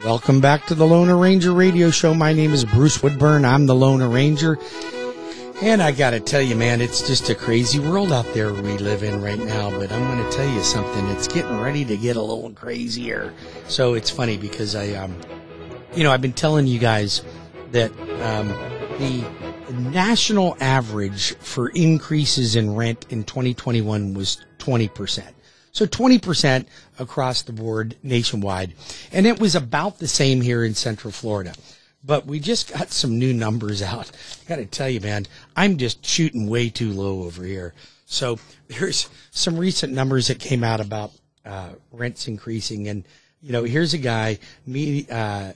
Welcome back to the Loner Ranger Radio Show. My name is Bruce Woodburn. I'm the Loner Ranger. And I got to tell you, man, it's just a crazy world out there we live in right now. But I'm going to tell you something. It's getting ready to get a little crazier. So it's funny because I've been telling you guys that the national average for increases in rent in 2021 was 20%. So 20% across the board nationwide. And it was about the same here in Central Florida. But we just got some new numbers out. I got to tell you, man, I'm just shooting way too low over here. So there's some recent numbers that came out about rents increasing. And, here's a guy the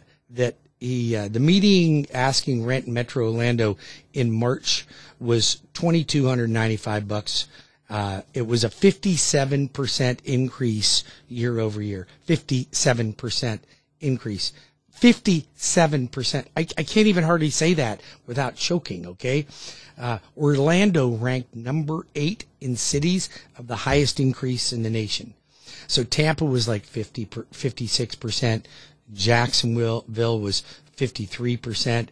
median asking rent in Metro Orlando in March was $2,295. It was a 57% increase year over year. 57% increase. 57%. I can't even hardly say that without choking, okay? Orlando ranked number 8 in cities of the highest increase in the nation. So Tampa was like 56%. Jacksonville was 53%.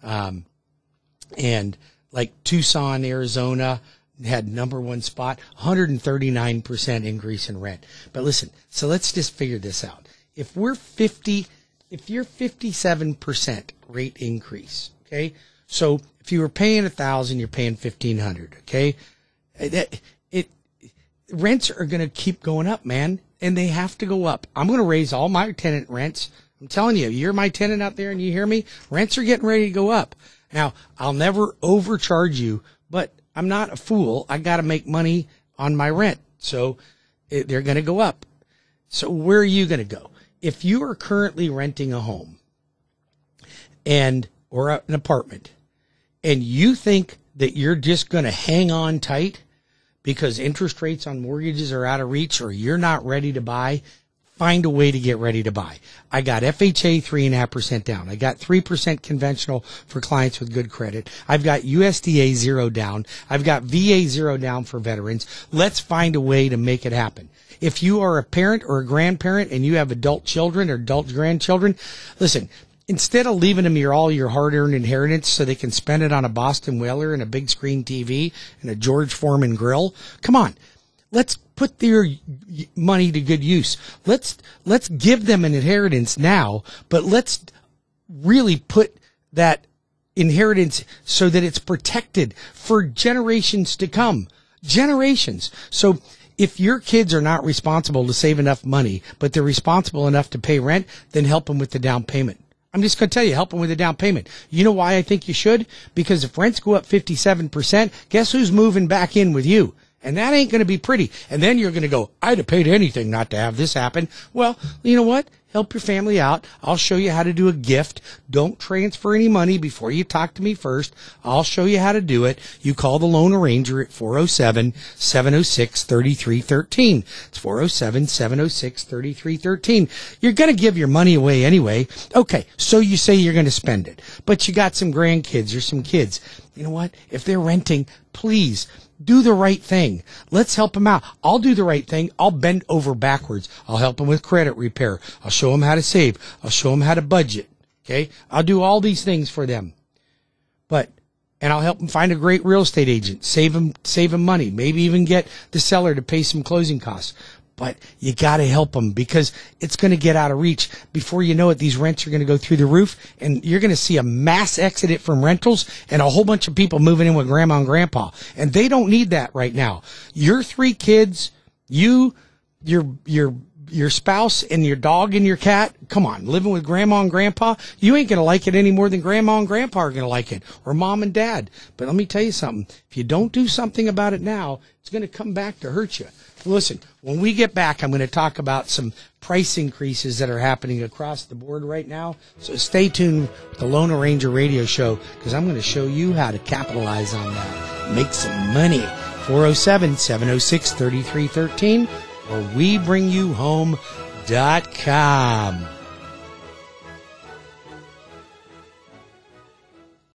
And like Tucson, Arizona had number 1 spot, 139% increase in rent. But listen, so let's just figure this out. If you're 57% rate increase, okay? So if you were paying $1,000, you're paying $1,500, okay? Rents are going to keep going up, man, and they have to go up. I'm going to raise all my tenant rents. I'm telling you, you're my tenant out there and you hear me? Rents are getting ready to go up. Now, I'll never overcharge you, but I'm not a fool. I got to make money on my rent. So they're going to go up. So where are you going to go? If you are currently renting a home or an apartment and you think that you're just going to hang on tight because interest rates on mortgages are out of reach or you're not ready to buy, find a way to get ready to buy. I got FHA 3.5% down. I got 3% conventional for clients with good credit. I've got USDA 0 down. I've got VA 0 down for veterans. Let's find a way to make it happen. If you are a parent or a grandparent and you have adult children or adult grandchildren, listen, instead of leaving them all your hard-earned inheritance so they can spend it on a Boston Whaler and a big screen TV and a George Foreman grill, come on. Let's put their money to good use. Let's give them an inheritance now, but let's really put that inheritance so that it's protected for generations to come. Generations. So if your kids are not responsible to save enough money, but they're responsible enough to pay rent, then help them with the down payment. I'm just going to tell you, help them with the down payment. You know why I think you should? Because if rents go up 57%, guess who's moving back in with you? And that ain't going to be pretty. And then you're going to go, I'd have paid anything not to have this happen. Well, you know what? Help your family out. I'll show you how to do a gift. Don't transfer any money before you talk to me first. I'll show you how to do it. You call the Loner Ranger at 407-706-3313. It's 407-706-3313. You're going to give your money away anyway. Okay, so you say you're going to spend it. But you got some grandkids or some kids. You know what? If they're renting, please do the right thing. Let's help them out. I'll do the right thing. I'll bend over backwards. I'll help them with credit repair. I'll show them how to save. I'll show them how to budget. Okay? I'll do all these things for them. And I'll help them find a great real estate agent. Save them money. Maybe even get the seller to pay some closing costs. But you got to help them because it's going to get out of reach. Before you know it, these rents are going to go through the roof, and you're going to see a mass exodus from rentals and a whole bunch of people moving in with grandma and grandpa. And they don't need that right now. Your 3 kids, your spouse, and your dog and your cat, come on, living with grandma and grandpa, you ain't going to like it any more than grandma and grandpa are going to like it, or mom and dad. But let me tell you something. If you don't do something about it now, it's going to come back to hurt you. Listen, when we get back, I'm going to talk about some price increases that are happening across the board right now. So stay tuned with the Loner Ranger Radio Show because I'm going to show you how to capitalize on that. Make some money. 407-706-3313 or WeBringYouHome.com.